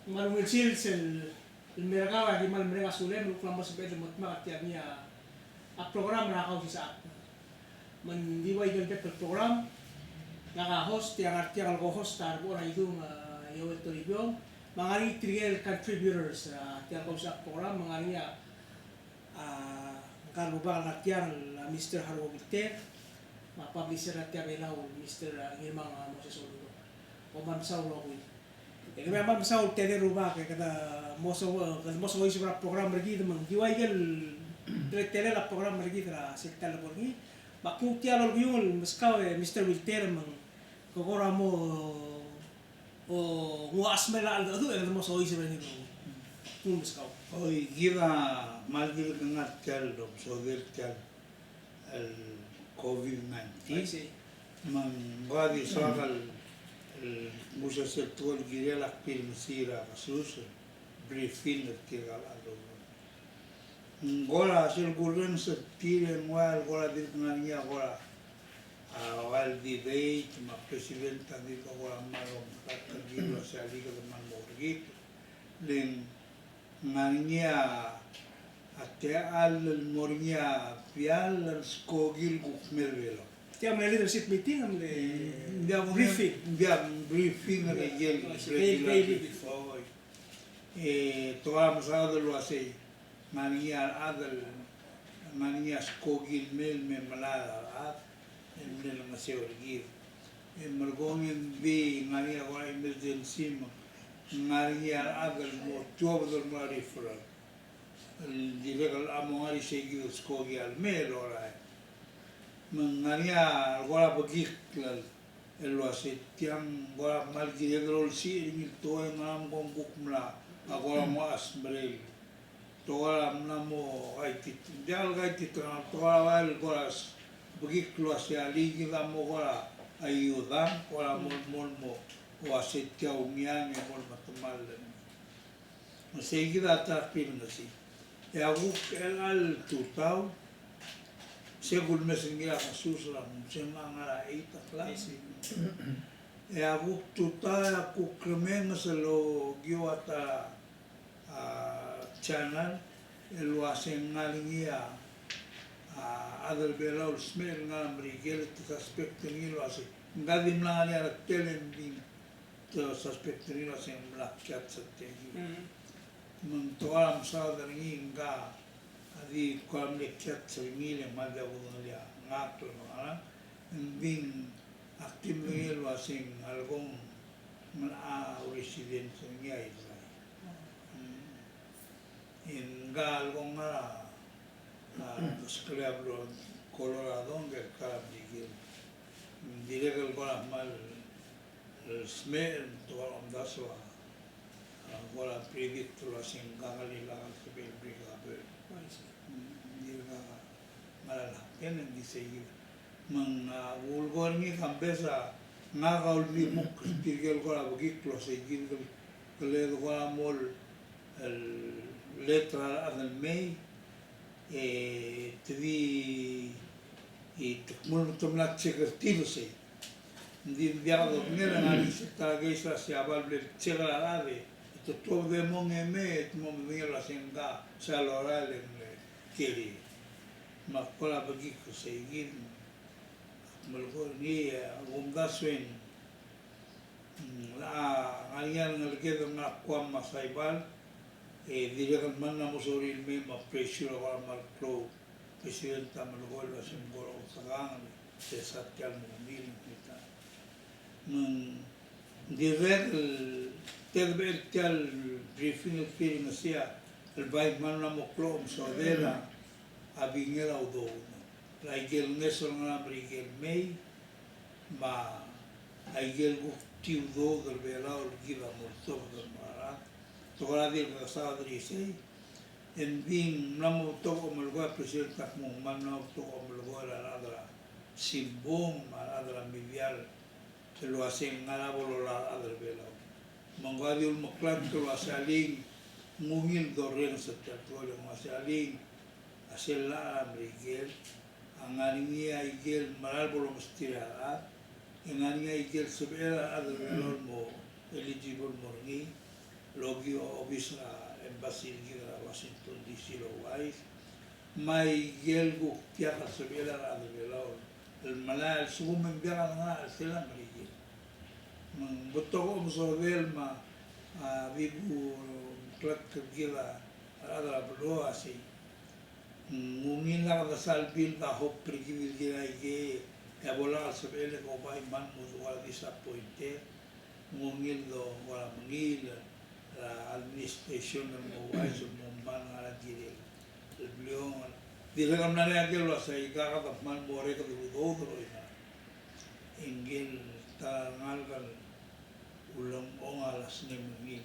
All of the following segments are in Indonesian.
Malumilsil el mereka di mal mereka sulit meluklam masuk ke dalam tiapnya a program rakau sisa mendiwai dengan program naga host yang artinya kalau host tar orang itu ya itu review mengari trigger contributors tiap kau sisa program mengari ya kalau bakal artinya Mr. Harwo Bitte publisher artinya belau Mr. Irmang Moses Olulo Oman Saulo jadi memang misal tadi rumah kayak kata moso isi program lagi teman jiwa ikan tele la program lagi terus sektor lagi baku tiada lagi yung miskau Mr. Wilter mang kagora mo o nguas mela aldo tu el moso isi lagi tu miskau Hoy giva malgil kangat tel dom so del tel el COVID-19 mang gadi soal musa sector gire la pil mesira kasus briefing tigal ado gola sil gurun setire mual gola di ngania gola awal debate ma presidenta di gola malom kata gilo sali ke man morgi len ngania ate al morgia pial skogil gukmelvelo tiap leadership meeting am le briefing ada gel toa masada lo asay mania skogil mel me malada mel maseo gir margongin bi mania wala emergency mania adal mo job dal marifra di legal among ari segil skogil mel ora mengania gola begiklal elo tiang gola malgi edrol si ini toy ngam gongkuk mla gola mo asbrel tola mnamo aitit jal gaitit tola wal gola begiklo si aligi mo gola ayuda gola mol mo wasit tiau miang e mol matamal masegida tapin nasi ya guk el tutau segul mesingira kasus lah senang ada itu kelas ya aku tuta aku kremen selo giwata channel elu asen ngalingia adal belau smell ngalam rigel tu aspek ni lo asen ngadim lani ada telending tu aspek ni lo asen melakat setegi mentoam saudara ni enggak di kolam lekat seringile mada bunulia ngato no ala bin aktif ngel wasing algong mana resident ngia ita in galgong ala sclabro Colorado ngel kalam digil diregal kolam mal smell to alam daswa kolam predit to wasing gangali langal sebel brigabe malala kenen di seguir mang ulgor ni campesa nga gaul mi muk tigel ko la bagi close seguir le ko mol el letra al mei tvi tukmul tumlak secretilo se di viado nera nali sta geisa si abalble cera ave to to de mon eme mo me la senga sa lorale kiri makola bagi ko seguir malgor ni umdaswen la alian ngalkedo na kwam masaibal diregan manna mosoril me ma pressure wa mal pro presidenta malgor la sengoro sagang se satyal mumil kita direct terbertial briefing feeling sia el baik manna mo klom sodela abingela udo laigel nesol ngala brigel mei ma aigel tiu do del belao gila morto del mara tola dir ka sadri sei en bin namo to omolgo presidenta mo manno to omolgo la adra simbong adra mivial se lo hacen ngala bolo la adra belao mangadi ul moklan to asaling mungil dorren sa territorio asaling asela brigel angaringia igel maral bolo mestira angaringia igel sebera adal mo eligible morni logi office la embassy kita Washington DC lo wais mai gel gu tia ka sebela la de lo el malal su men biara na sela marigi mang botoko so del ma vibu klak gila ada bro así ngungin la da salbil da hop prigi gila ge ya bola sebele ko bai man mo wala disappointed ngungin do wala mangil la administration mo wais mo man ala dire el blion dire kam na ya gelo sa ika ka man more ka do do ina ingil ta ngal ulang ongalas ni mungin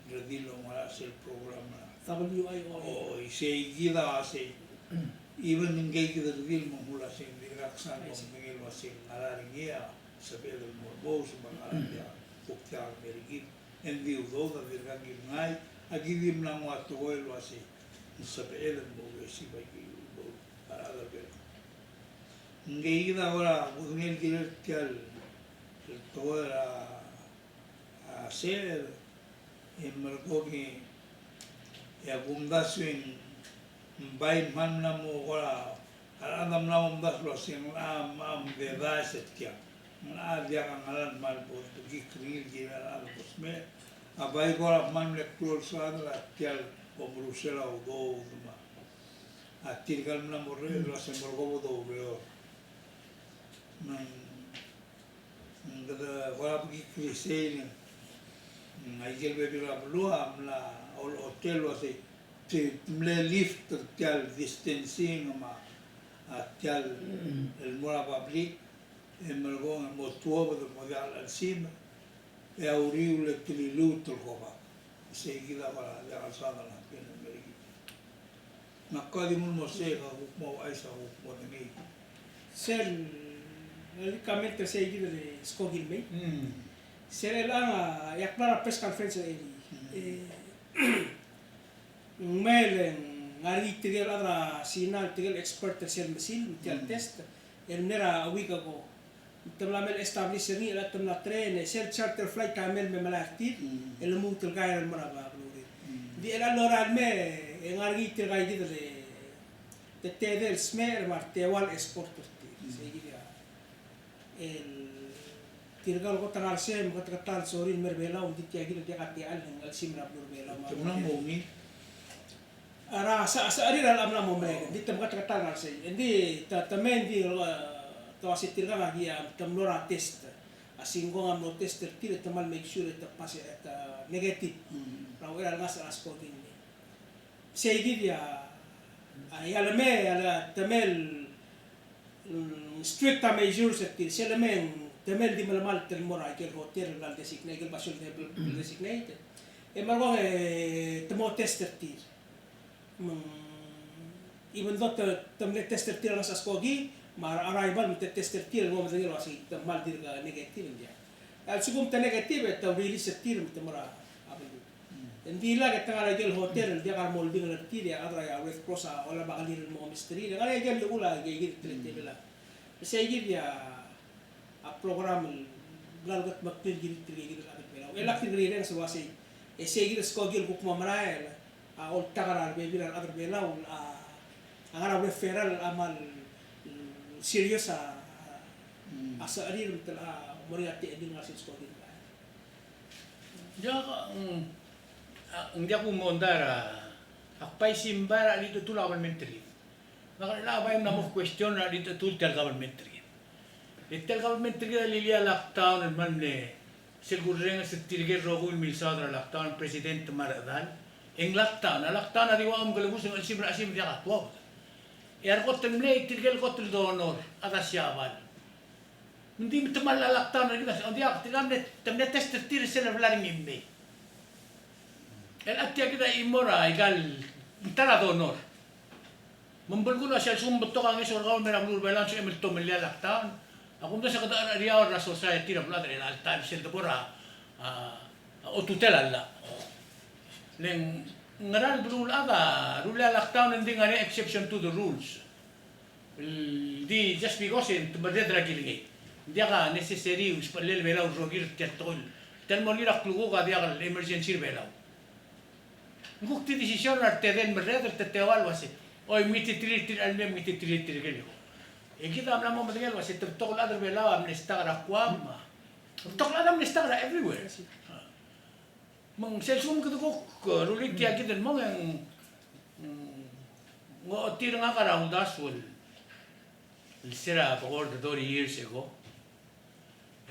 redilo ngalas el programa WIO. se gida se even engage the real mahula se diraksan mo mengil wasin alaringia sabe el morbos bangalia ukta merigi endi udo da dirgangi ngai agidim na mo atoel wasi sabe el mo si bagi para da ver engage da ora ngel directal toda hacer en mergogi ya bundasin bain man namu ora alam namu das lo sing am de da setkia na dia kangalan mal bo gi kril gi ala bosme abai ora man le klol sa la tial o brusela o do ma atir gal namu re lo se mergogo do veo nan ngada ora gi krisein aigel bebi la blua la hotel wasi te mle lift tial distancing ma tial el mora public e mergo mo tuo de modal al sim e auriu le trilut roba se gila para la alzada la pena merigi ma kodi mo se ga mo aisa mo de mi Sel, unicamente sei de Skogilmei. Sel la ya clara press conference melen ngari tigel adra sinal tigel expert sel mesin tial test el nera wiga go tamla establish ni la tamla train sel charter flight kamel me malakti el mut el gair el maraba glori di el allora al me ngari tigel de tedel smer marte wal export sei el tirgal ko tangal sem ko tal sorin merbela un ditia gila dia kati al ngal simra merbela ma mo ni ara sa ari al amna mo me di tem kat tangal sei endi ta men di to asitir ga dia tamnora test asinggo am no test tire tamal make sure ta pase ta negative ra era mas as ko din sei dia ay alme ala tamel strict measures at selemen temel di malamal tel mora ke hotel gal designate ke basol de designate e margo temo tester tir even though temle tester tir las askogi mar arrival mit tester tir mo de wasi temal dir ga negative dia al sugum te negative ta release tir mit mora abel endi la ke tangala gel hotel dia ga mol bin tir ya adra ya red cross wala bagalir mo mystery ga gel ula ge gir tele la sei dia a program galgat baktil giri giri la pela ela tigri ren so wasi e segir skogil ku mamrael a ol tagara be bir al bela a agara referral amal serious asa arir betul moriati edin ngasit skogil ya ndia ku mondara akpai simbara dito tu lawan menteri maka la bay na mo question na dito tu tel government el government que lilia lockdown el manle segurren se tirge rogul milsadra lockdown president maradal en lockdown adi wa am galbus el sibra asim dia atwa yar got temle tirgel got do honor ada siaban hindi mitamal lockdown adi nas dia tigamne temne test tir sel vlaring imbe el atia kita imora igal tara do honor membulgul asal sumbeto kang esor gaul meramul belan su emel to melia lockdown ako mda sa kada riyaw na society na pula dahil al-time sila pura o tutela la leng ngaral rule aga rule lockdown hindi nga exception to the rules di just because in tubadedra kilgay hindi ka necessary uspalel belaw rogir tetol tel mo lira klugo ka dia emergency belaw ngukti desisyon ar teden mereder tetewal wase oi miti tritir alme miti tritir gelo e kita amla mo matel wase tokol adar bela amnesta ra kwam tokol adam amnesta ra everywhere mang selsum kedukok rulik tiagi dan mo yang ngotir nga karang daswal lisira for 30 years ago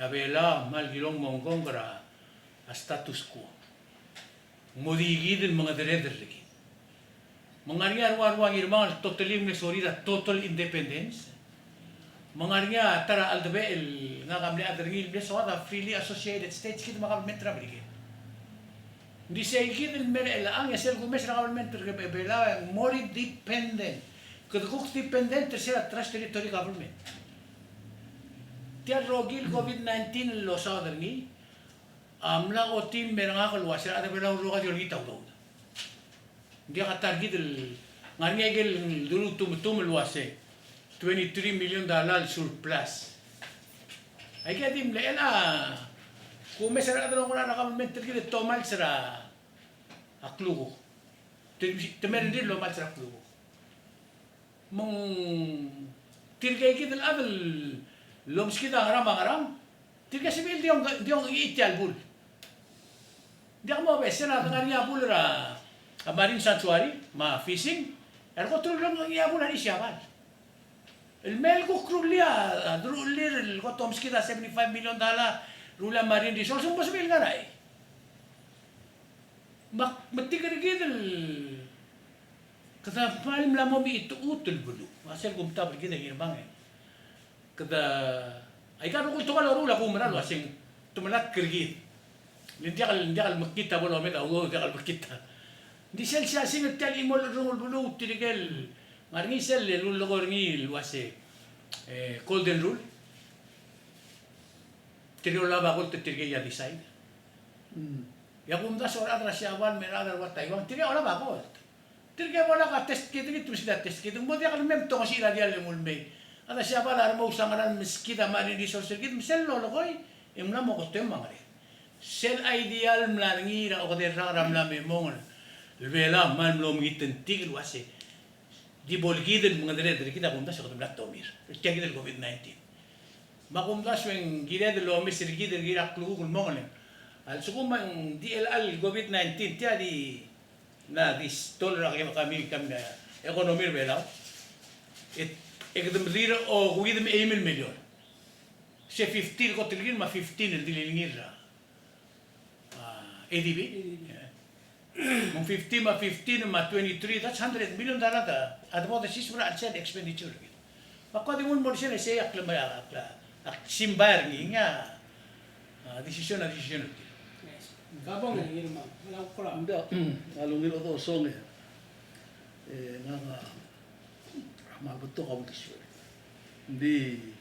yabela mal gilong mongkong kara a status quo modigi del mga dereder lagi mangaria ruang irman totally mesorida total independence mangaria tara aldabe el nga kamle adril besoda freely associated states kid makalmetra brige di seguir el mer el ang es el gomes government que bela more dependent que cook dependent será tras territory government tiar rogil covid-19 lo sadarni amla otin meranga ko wasir ada bela roga di orgita do dia katar gidel ngani gel dulu tum luase $23 million surplus ay kadim le ela kung may sarang atalong na government terkini tomal sara aklugo temerin din lo mal sara aklugo mong tirgay kita adal loms kita ngaram tirgay sibil diong itial bul di ako mo bese na tangan niya bul ra marine sanctuary ma fishing erko tulong ng iya bul ani siya el mel ko kruglia drulir ko toms kita $75 million rula marine resource mo sabil nga na matigar gidel kada palim lamo mi ito utul bulu asal gumta gidel girbang kada ay kano ko ito ka rula ko manalo asing tumalat kirgid lindiakal makita bolo meta ulo diakal makita di sel siya sing tel imol rungul bulu tirigel ngarni sel lulo ko ngil wase golden rule tiro laba ko tirge ya design ya kung das ora atra siawan merada wa taiwan tirge ora ba ko tirge wala ka test kit gitu sila test kit mo dia kan mem to sila dia le mulme ada siapa la mo usangaran miskida mari resource kit misel lo koy imna mo ko tema ngare sel ideal mlangi ra o de ram la memong vela man lo miten tigil wase di bolgiden mga dere kita kung das ko tumlat tomir tiagi del covid-19 makumdas yung gira de lo misirgi de gira klugul mongolen al sukuma yung DLL COVID-19 tiya di na dis dollar kami ekonomi belaw ekdem dira o kuidem 1 million se 15 ko tilgin ma 15 el dilingir ADB mong 15 ma 23 that's $100 million da at mo the sisra at expenditure makwa di mo siya say akla simbayar nga desisyon na desisyon Gabang ng irma, wala ko lang. Hindi, alungin o to, song nga mabuto ka mo kisyo. Hindi,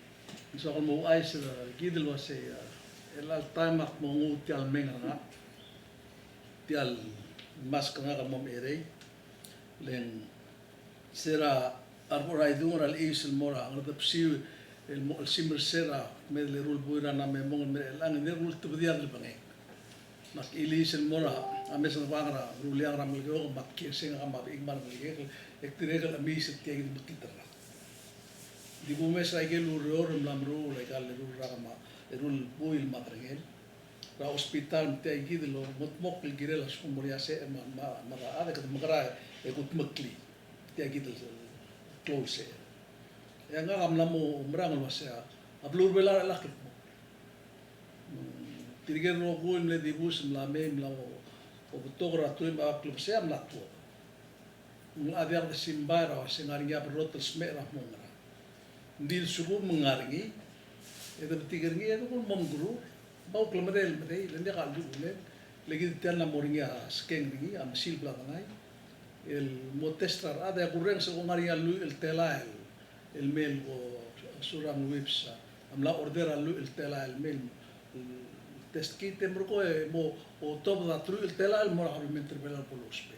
gusto ko mo ay sila, gidil was elal tamak mo ngu tial menga nga, tial mas ka nga ka mo ere, len sira arboray dungar al isil mora, ang natapsiw, el simmer sera, med le rul buira na me mong lang ne rul tubdiar le bangay. Mak ilisin mora, ames na bangra, ruliang ramal ko mak kirsing ka mabigman malike, ektiregal amis tiag makita. Di bumes ra igel uror lam ru legal rul rama, rul buil matrengel. Ra hospital tiag gidlo motmok girel as kumoria se ma ada ka magara ekut makli. Tiag gidlo close. Ya nga kam mo umrangal masya ablur bela lakit mo tirigen ro ko le dibus mlame mlawo o fotogra tu ma klub se am latwo ng abiar de simbara o singaringa perot smera mo ngara ndil sugu mengaringi edo tigerni edo ko mom guru bau klumrel mede le ka lu le legi tan la moringa skeng ringi am sil blaganai el motestar ada kureng se ngaringa lu el telael el mail o surang websa amla order alu el tela el mail test kit temro mo o top da tru el tela el mora habimento bela polospe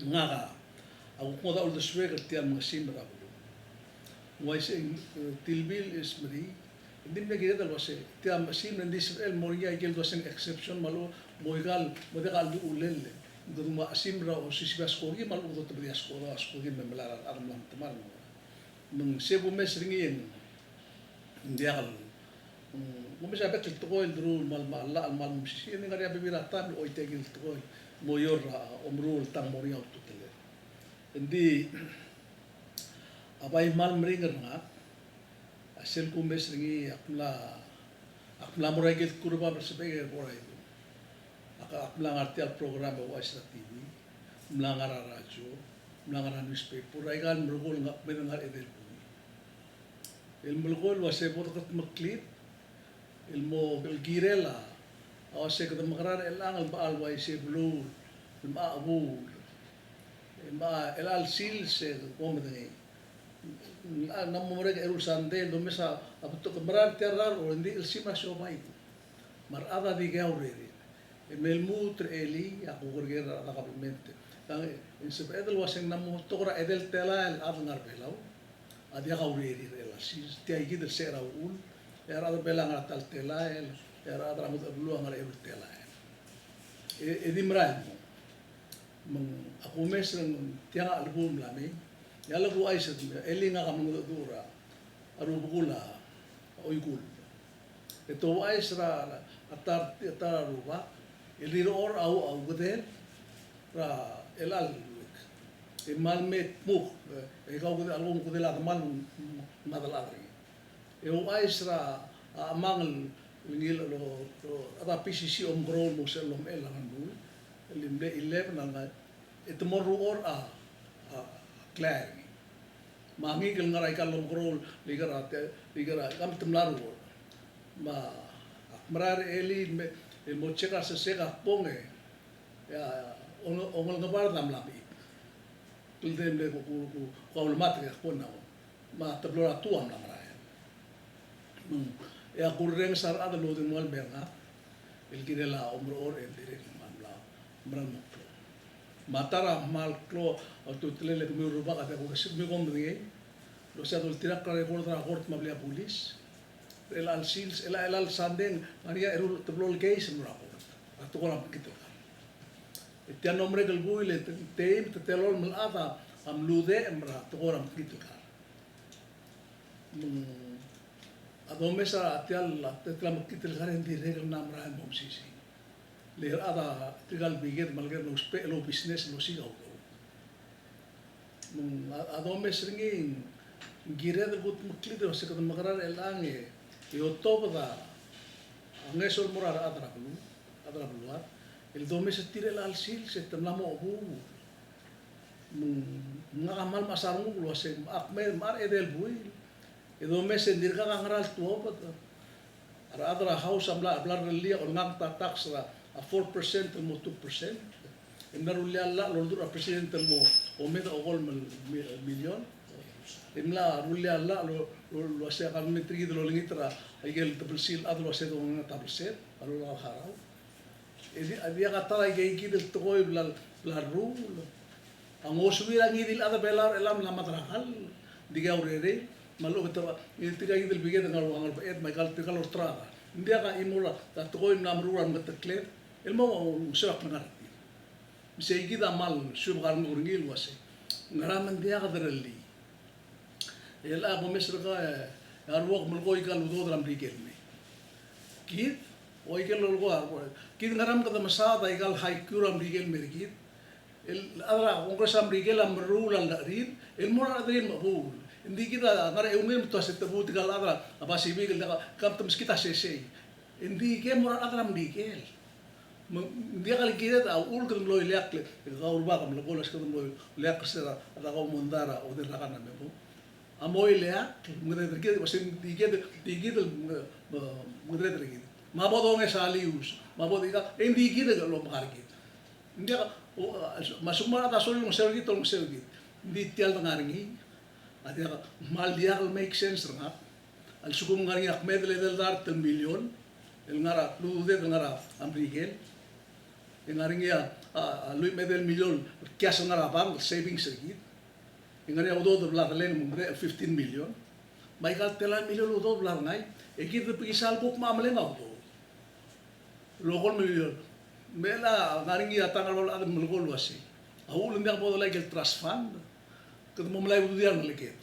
ngaga au ko da ul de sweg tiam masim bravo wai se tilbil ismri din me gire dal wase tiam masim ndis el moria gel do sen exception malo moigal modegal du ulel Duma asimra o sisibas kogi mal uto tabias ko as kogi memelara aram lam teman. Mung sebu mes ringin ndiakal. Mumisa betul tokoil dulu mal mala al mal musisi ini ngari abibira tan o itegil tokoil moyor omrul tang moriau tutele. Endi abai mal meringer nga asel kumes ringi akla morai gil kurba bersebega morai. Melanggar program Waisra TV, melanggar radio, melanggar newspaper, raikan mergol ngak mendengar edel bumi. Mergol wase botokat maklit, ilmo girela, awase kata makarar elang al waise blue, ilma abu, ilma elal sil se komendengi. Namu mereka erusande, domesa abuto kemarar terrar orang di elsima siomai, marada di gauri. Melmu tereli aku kerja ada kabinete. Kang insep edel waseng namu tokra edel tela el adngar belau. Adia kau riri rela si tiai gitu sera ul. Era ada belang atal tela el. Era ada ramut ablu angar el tela el. Edi merai meng aku meseng tiang album lami. Ya lagu aisyat eli nga kamu dura. Aru bukula oikul. Itu aisra atar ruba. El or au gudel ra elal mal met muk kau gudel algom gudel at mal madaladri eu aisra amang ngil lo ada PCC grol mo selom elang bu limbe 11 nanga etmor or clear mangi gel ngarai kalom grol ligara kam temlaru ma akmrar eli el mocheka se sega ponge ya ongol ngabar dam lapi tuldem le ku kaul matri kona ma tablora tuam la mara ya kurreng sar ada lo de mal berna el kirela omro or el direk mamla mran moklo matara mal klo o tutlele ku ruba ka ko sib mi gondri lo sa dul tirak ka kort mablia pulis el al sils el al sanden maria erul teblol case murapo atto kolam kito etian nombre del buile te telol melata am lude emra to kolam kito ka adomesa atial tetlam kito garen di regel namra mom sisi le ada tigal biget malger no spe lo business no siga ko adomes ringin gira de gut muklido se kad magarar elange yo toda angesor morar adra bluar el domes tire al sil se temlamo bu ngamal masarmu lo se akmer mar edel buil e domes dirga ngral tuopa adra house amla blar lia on ngata tax a 4% mo 2% en narulia la lo dura presidente mo o meda o gol million imla rulia la lo se kan metri de lo lingitra igel tabsil adlo se do na tabset alo la harau edi adia kata ige igi del toy la ru ang osubira ngidil ada belar elam la matrakal diga urere malo kata tiga igi del biged ngal ngal et mai kal tikal ostrada india ka imula ta toy namruran matakle elmo serak ngarati se igi da mal subgar ngurngil wase ngaraman dia kadrali el abo mesrga arwok mulgoy kal udod ram dikelme kid oy kel lolgo arbo kid ngaram kada masada igal high kuram dikelme kid el adra congress am dikel am rule al rin el mora adrin mabul indi kita ngara eumem to aset tabut gal adra apa sibi gal kam tam kita sese indi ke mora adram dikel dia kali kita ta ul kan loy lekle ga urba kam lo bolas kan loy lek sera ada ko mondara o de rakana mebo amoy leak mudre terkit wasin digit mudre terkit mabodong esalius mabodiga digit lo makarkit india masuma ata sol mo sergit tong sergit di tial ngaringi adia mal dia make sense nga al sugum ngaringi akmed le del dar tel million el ngara lu de ngara amrigel ngaringi lui medel million kias ngara bang savings sergit ingani audo do blar len mumbre 15 million mai kal telan million audo blar ngai ekit de pisal buk mamle ngaudo lokon million mela ngaringi atangal wala adam mulgol wasi ahul ndia bodo like el trust fund que mo mlai bu dia ngeleket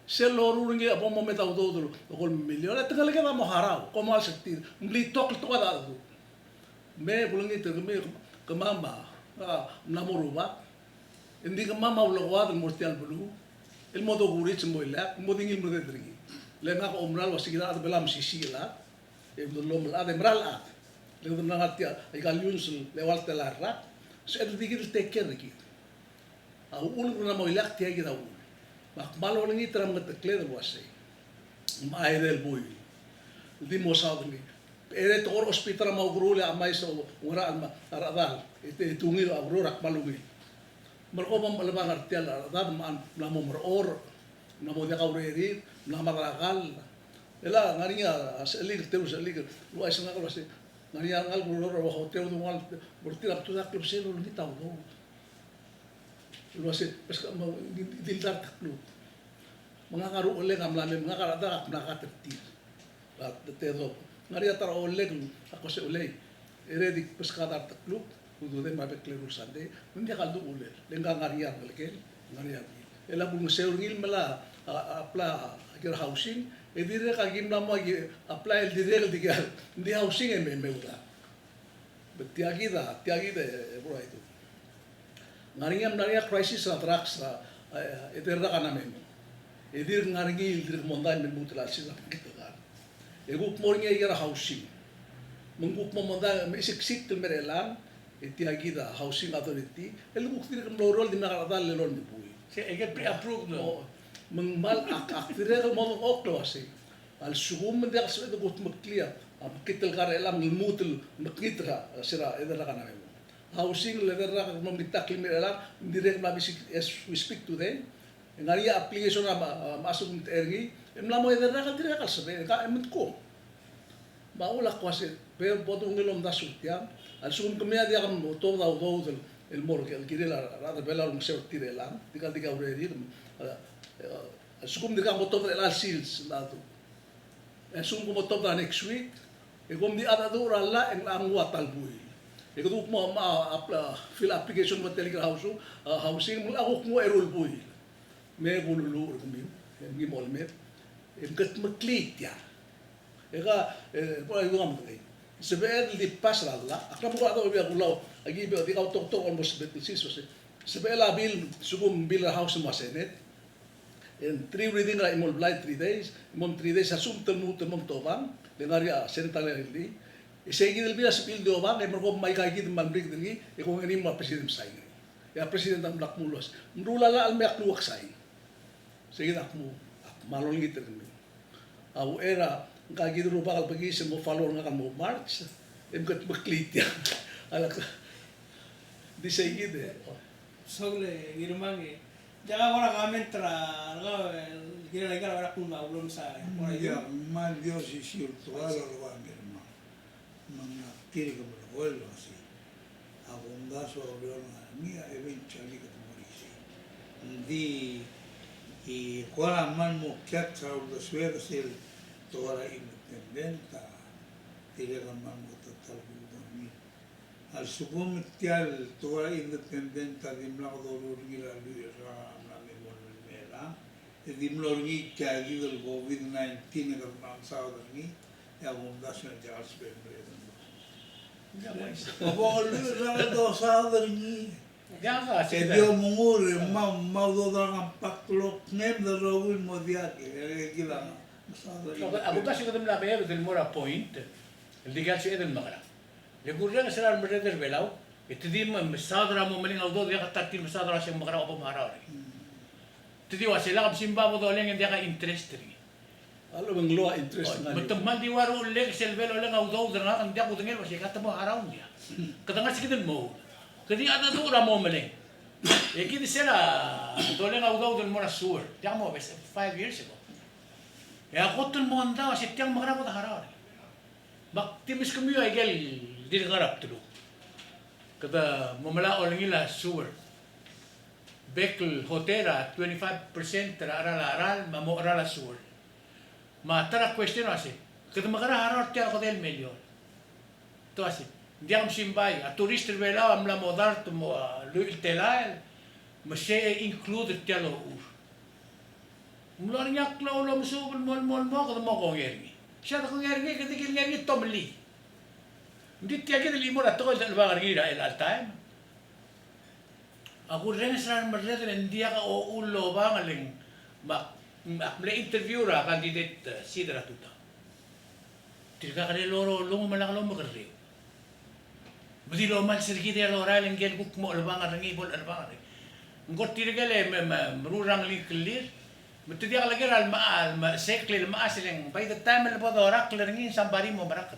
se loru ngi apo mo meta udo gol milyon at ngal ka mo harau como al sektir mbli tok to ada do me bulungi te me ke mama namoruba indi ke mama ulo wad mortial bulu el modo gurich mo ila mo dingil mo dedri le na ko omral wasi gila at belam sisila e do lo mal ade mral at le do nangatia ay galyuns le walta la rat se el digil te kerki au ul na mo ila te gida ul mak malo ngi tram ngat kle do wasi mai del boy di mo sa dni ere tor hospital ma grule amai so ora alma aradal ite tungil aurora malungi merko bam leba ngartial aradal man namo meror namo dia kaureri nama ragal ela ngaringa selir terus selir lu ai sanga wasi ngaringa ngal grulor wa hotel do ngal bertira tu dak klub selo ni tau do lu wasi pesca mau dildar taklu mangakaru oleh kamlame mangakarada nakateti la tedo ngaria tar oleh ako se oleh ere dik pescadar taklu udo de mabe kleru sande ndia kaldu oleh lenga ngaria ngelke ngaria ela bung seurngil mala apla agir housing edire ka gimna mo apply el dire digal di housing em meuda betiagi bro itu ngaringa naria crisis attrax eterra kana memo edir ngaringi dir mondan men mutla sila kita kan egu mornga igara housing mengup mondan mesik tul merelan etiagi da housing authority el buktir kam lorol di nakada lelon di bui se eget pre approved no mengmal aktirer mo oklo asi al sugum de aswe de gut maklia am kitel karela mutul makitra sira edera kana memo housing levera mo mitakli merela direct ma bisik as we speak to them ngaria application masuk ergi emla mo edera ka dire ka sabe ka emut ko maula kwase pe bodo ngilom da sultia al sugum kemia dia kam to da do el morgue el kirela rada bela un seu tirela diga ureri sugum diga mo to da sils lado sugum mo to da next week e gom di ada do rala en angwa talbui e ko mo ma fill application mo telegram housing mo ako mo erol bui me bululu ko mi mol met e gat maklit ya e ga po ay gam tay sebel di pasra la akra mo ato biya kulaw agi biya di ka tok on mo sebel sis sebela bil sugum bil house mo senet en 3 reading ra imol blind 3 days mom 3 days asum temu mom toban dengaria sental li e segi del biya bil do ba e mo mai ka gid man brig dingi e ko ngani mo president sai ya president am lak mulos mrula la al mek luwak sai segi nak mo malon ngiter mi au era ka gid ro bakal pagi mo follow nga kan mo march em kat maklit ya alak di segi de sogle girmangi jaga ora kamentra gira ora kun ma ulum sa ora ya mal Dios y si el tualo lo va a mi hermano no quiere que me lo vuelva así abundazo de la mía eventually que morisi di y cuala man mo kiatra o de suera ser toda la independenta tiene la man mo total dormir al suponer toda la independenta de mlao dolor y la lira la memoria e di mlorgi che ha avuto il Covid-19 che non sa dormire e abundazione di altre Volvió a dormir. ya ga Se se dio mungur, mau do dalam paklok nem da rawil modiaki. Gila. abu kasi ko la bebe del mora point el diga si edel magara le gurja que será el merder belao te di sadra mo meling audo dia ka tatil sadra se magara opo mara te di wa sila kam simba mo do leng dia ka interest ri alo bang loa interest nga betul mal di waru leng sel belo leng audo dra kan dia ko tengel wa se kata mo haraun dia katanga sikidel mo kadi ada do ra mo meling e kidi sela do leng audo del mora sur dia mo 5 years ago ya kotun mo anda si tiang magara ko harar bak timis kami ay gel dir garap tulo kada mamala olngila sur Bekel hotera 25% aral mamo aral sur ma tara question asi kada magara harar tiang hotel milyon to asi Hindi ang simbay. At turister bela am la modar to mo lu telael. Mashe include telo ur. Mula niya klaulo mo subul mo ko mo ko ngeri. Siya ko ngeri ketikil ngeri tomli. Hindi tiya kita limor at ko dalwa ngeri el time. Ako rin sa marret hindi ka o ulo ba ngaling mle interview ra candidate sidra tuta. Tirka ka loro lungo malakalo mo kare. Budi lo mal sirki de lo raling gel kuk mo alba ngi bol alba ngi. Ngot tirka le merurang li clear. Mutdi ala ger al ma sekle ma asleng by the time le bodo rakler ngi sambari mo barak.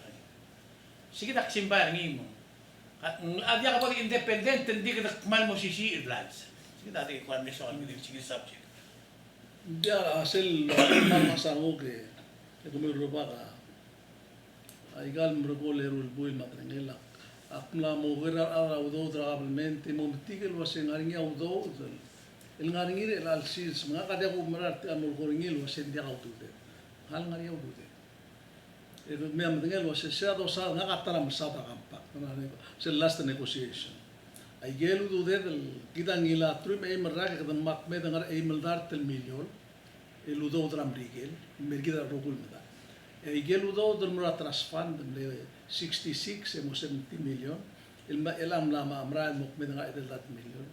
Sige tak simbar ngi mo. Adia ka pag independent hindi ka mal mo sisi iblads. Sige dati ko ang neso ang sige subject. Dia hasil masango que como roba ka aigal mrogole rul buil matrengela apna mogera ara udo probablemente momtigel wasen aringa udo el ngaringir el alsis mga kada ko marat amol koringil wasen dia autude hal ngari autude e me amdengel wasen sa do sa nga katara masata kampa se last negotiation aigel udo del kidangila trum e marra ka mak me dangar e maldar tel million el udo dram rigel mergida rogul meda aigel udo del murat trasfand de 66 emo 70 million el amla amra mok me dangar del dat million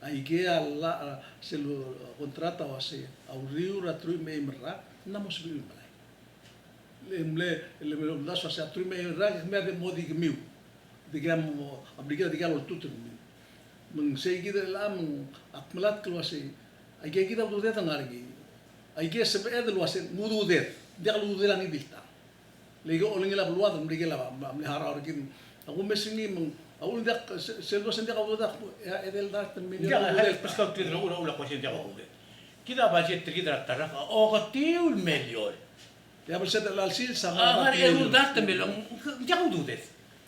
aige alla se lo contrata o se auriu ratru me marra namos biu malai le das se atru me marra me de modi gmiu digamos obrigado digalo tudo mung sei gida lam akmalat klwase aige gida udo de tangargi aige se edel wase mudu de dia lu de lani bilta lego olingela bluad mrigela amle hara orgin aku mesingi mung aku ndak selvo sendia aku dak edel dak million Ya hal pescado tidro ula ko siya ko. Kita budget tidra taraka o katil million. ya berset al sil sama Hari eu dat million. Dia ko dudet.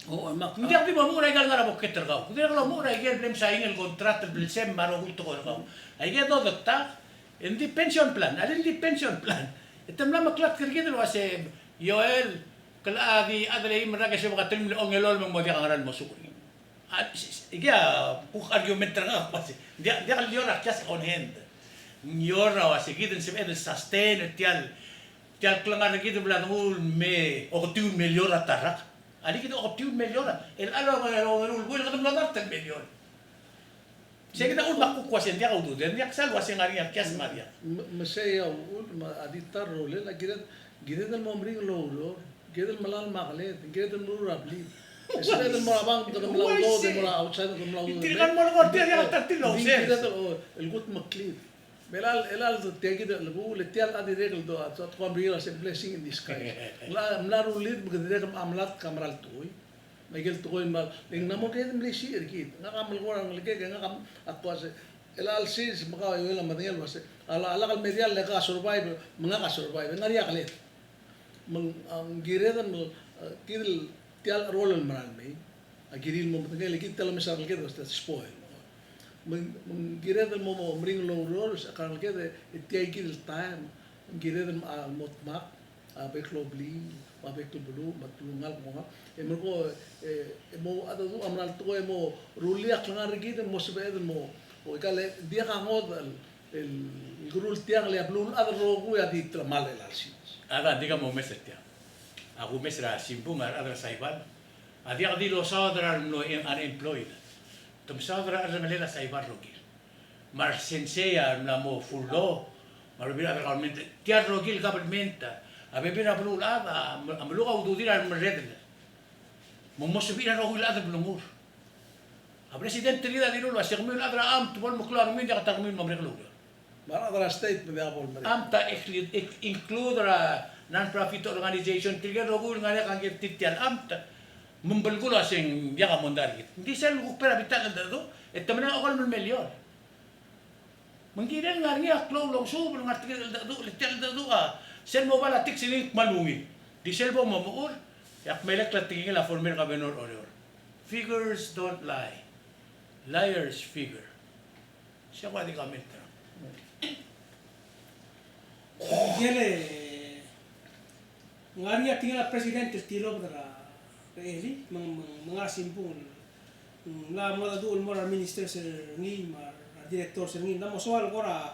oh mak Hindi ako mo mura igal ngara bukit tergaw. Hindi ako mura igal blem sa ingel contract bel sem maro gulto ko tergaw. Ay do dokta hindi pension plan. Alin di pension plan. Itam la maklat kirgid lo ase Yoel kalagi adalay maraga siya makatil mo ongelol mo dia ngaran mo sukuri. Iga puk argument tergaw pasi. Dia liora just on hand. Liora wase giden sim edel sustain tial klangar giden blan ul me o tiu meliora tarak. Ali kita optiun million. El alo ngalo buil kadam ladar 10 million. Saya kita ulmak ku kuasen dia kaudu dan dia kesal wasen ngari yang kias maria. masaya ul ma aditar role la gidan al momring lo gidan malal maklet gidan nuru rabli Isla del marabang kadam lawdo de mara outside kadam lawdo. Tirikan mo lo dia yang tatil lo sen. Gidan el gut maklid. Belal elal tegi de lagu letial adi regel do at ko amrila se blessing in disguise. La mlaru lid bgedre kam amlat kamral toy. Magel toy mal ling namo ke dem lesi erkit. Nga kam lgora ngleke nga kam atwa se elal sis maka yola madengel wase ala kal medial le ka survive mga ka survive ngari aklet. Mang ang giredan mo kidil tial role maral me. Agiril mo madengel kit tala misal ke do spoil. Menggiredan mo mring long roll sa kanal kede itiay kidil time giredan motmak abek lobli abek tubulu matulungal mo mo mo ada tu amral to mo ruliak langar gidan mo sabedan mo o ikale dia ka ngod el gurul tiang le ablul ada rogu ya di tramal el alsi Ada diga mo mesetia. Aku mesra simbungar ada saiban. Adia di lo sadra no unemployed. Tum sadra ada melela saiban rogil. Mar sensea na mo fullo. Mar bira realmente tia rogil government. Abe bira blul ada amluga ududira merredel. Mo mo subira rogil ada blumur. A presidente lida di lo asegmul adra am tubol muklar min ya tagmil mamreklo. bara ada state me abol mari Amta include non-profit organization tiga rogul ngale kang titian amta membelgula sing dia ka mondar git. Hindi sel upera bitan na do etamna okal mil milyon. Mengkiran ngarni aklo long so ngar tiga do letel do sel mo bala tik sini malungi. Di sel bo mo muur yak melek la tingin la former ka benor oror. Figures don't lie. Liars figure. Siya kwa di comment. Gele ngaria tinggal presidente estilo para Eli mga simpul la mga doon mo minister sa ngi mar director sa ngi na mo soal kora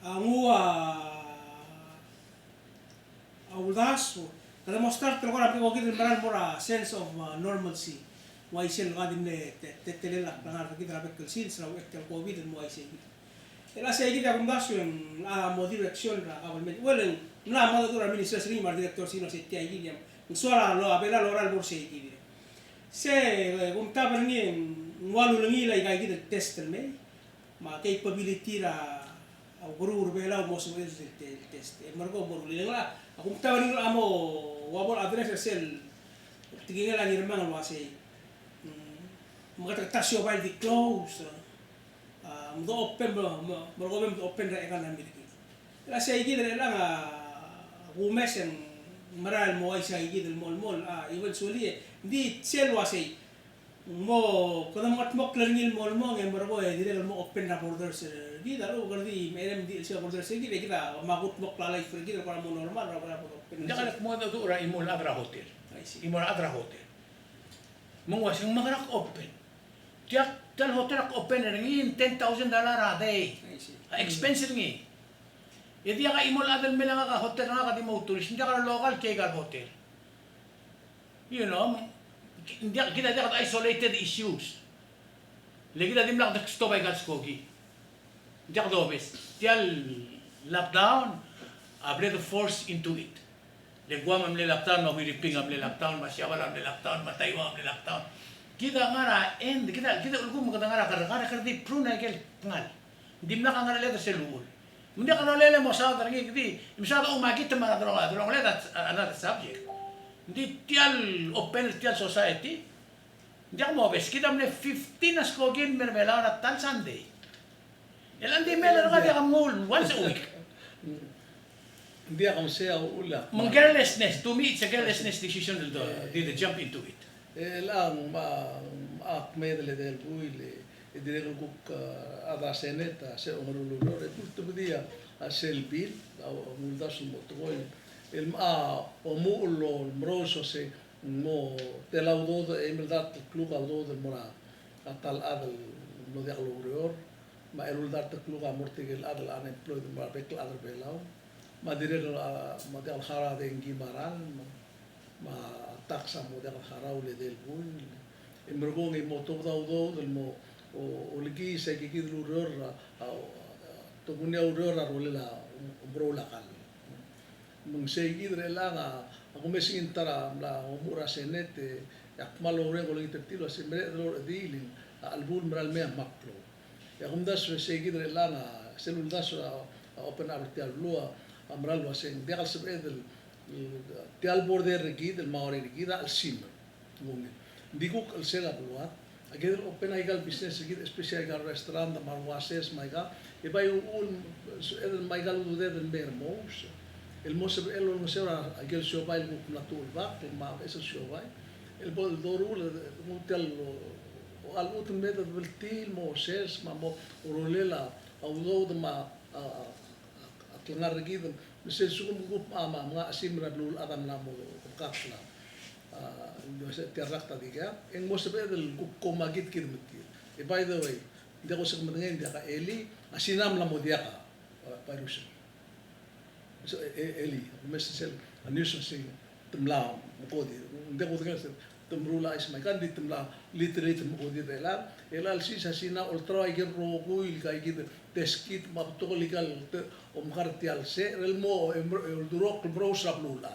angua audaso kada mo start pero kora ko gid maral mora sense of normalcy why sel gadin ne tetelelak na kita dapat kelsin sa ektel covid mo ay sige ela sa gid ako dasyon mo direksyon ra government well na mo do minister sa ngi mar director sino sa tiay gid suara lo apela loral borse gid se kung taban ni walu langi lay kay gid test me ma capability ra au guru bela mo so test margo boru la kung taban ni amo wabol address sel tigil la ni remang lo ase mga tasyo ba di close mo open mo open ra ekan na miliki la say gid la nga rumesen maral mo ay sa gid mol eventually di sel wase mo kada mo atmok langil mol mo ngem barbo dire mo open na borders di daro gardi merem di sa borders gid kita magut mok lalay for gid para mo normal ra para open Jangan mo do ura imol adra hotel. Imol adra hotel. Mong wasing magarak open. Tiyak tal hotel ak open ngin $10,000 a day. Expensive ngi. Yadi nga imol adal mela nga hotel nga kadi mo tourist hindi ka local kegar hotel. You know, hindi kita ada isolated issues. Lagi kita dim lang stop ay gas kogi. Hindi ka dobes. Tial lockdown, abre the force into it. Legwa mamle lockdown, mahiriping mamle lockdown, masyawala mamle lockdown, mataywa mamle lockdown. Kita ngara end kita ulgum kada ngara kada di pruna kel ngal. Dim lang ngara leta selul. Hindi ka nalele mo sa tangi di misada umakita man adro that's another subject. Hindi tial open tial society. Hindi ako mobes kita mle 15 as kogin mermela na tal Sunday. Elan di mela ka di kamul once a week. Hindi ako siya ula. Mang carelessness, to me it's a carelessness decision to jump into it. Lang medle del buile e dire kuk ada seneta se onurulur e tutto dia a selbil au muldas mo toy el omullo mroso se mo te laudo e meldat klub audo del mora atal adal no de glorior ma el dat klub amortigel adal unemployed ma bekl adal belau ma dire ma de al khara de ngimaral ma taksa mo de al khara ule del buil imrgongi mo to daudo del mo o lagi sa kikid luror to punya uror arolela brola kal mung segid rela nga ako mesing tara la umura senete yak malore ko lagi tetilo sembre lor dilin albul mral me maklo ya kumdas segid rela nga selul das open artial lua amral waseng degal sebedel tial border gid el maore gid al sim ngum digo el sela buat Agad open ay gal business agad especially gal restaurant na marwases may gal iba yung el may gal ude del mermos el mos el no se va agad shobay el natul ba el ma eso shobay el bol dorul mutel al utun med del til moses ma mo rolela audo ma atlangar gid misel sugum gup ama mga asimra blul adam na mo kakla tiarrak tadi ka en mo sabi del kumagit kirmit by the way hindi ako sa kumatingin dia ka Eli asinam la mo dia ka parusya so Eli mesel anuso sing tumla mo di hindi ko tingin tumrula is may kandi tumla literate mo di dela elal si sa sina ultra igir roguil ka igir teskit mabtolikal omkartial se el mo el durok brosa blula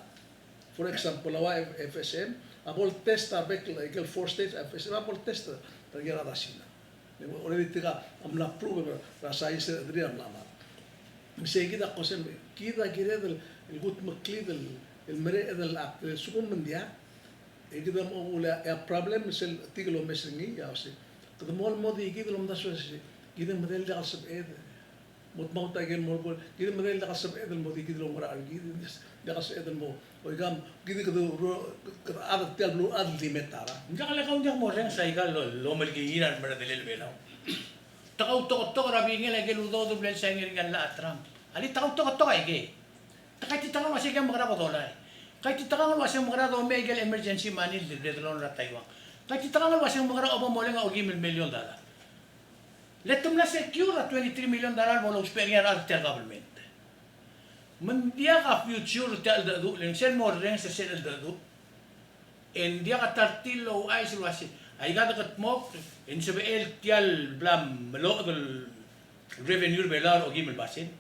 for example awa FSM abol testa bekla ikel four states FSM abol testa tagera dasina already tiga amla prove rasa is adrian lama misegida qosem kida kired el gut maklid el mare del sukum mendia egida mo ula a problem sel tiglo mesringi ya se kada mol modi egida lom daso se gida model da sab ed mot mot again mol bol gida model da sab ed el modi gida lom ra gida da sab ed el mo oigam gida kada ada tel blue ad limitara Jangan lekaw dia mo ren sa igal lo malgigiran mara delel belaw. Takaw to rabi ngel ay geludo do blen sa ngel ngal la atram. Ali takaw to ay ge. Takay ti takaw masig ang magara ko dolay. Kahit itakangal wasang mga rato may emergency money dito lang na Taiwan. Kahit itakangal wasang mga rato mo lang $1 million. Let them na secure $23 million mo lang sperian at the government. Mandiya ka future tal dadu lang sen mo rin sa sel dadu. And dia ka tartilo ay silwasi. Ay gada kat mo in sa el tial blam malo del revenue belar o gimel basin.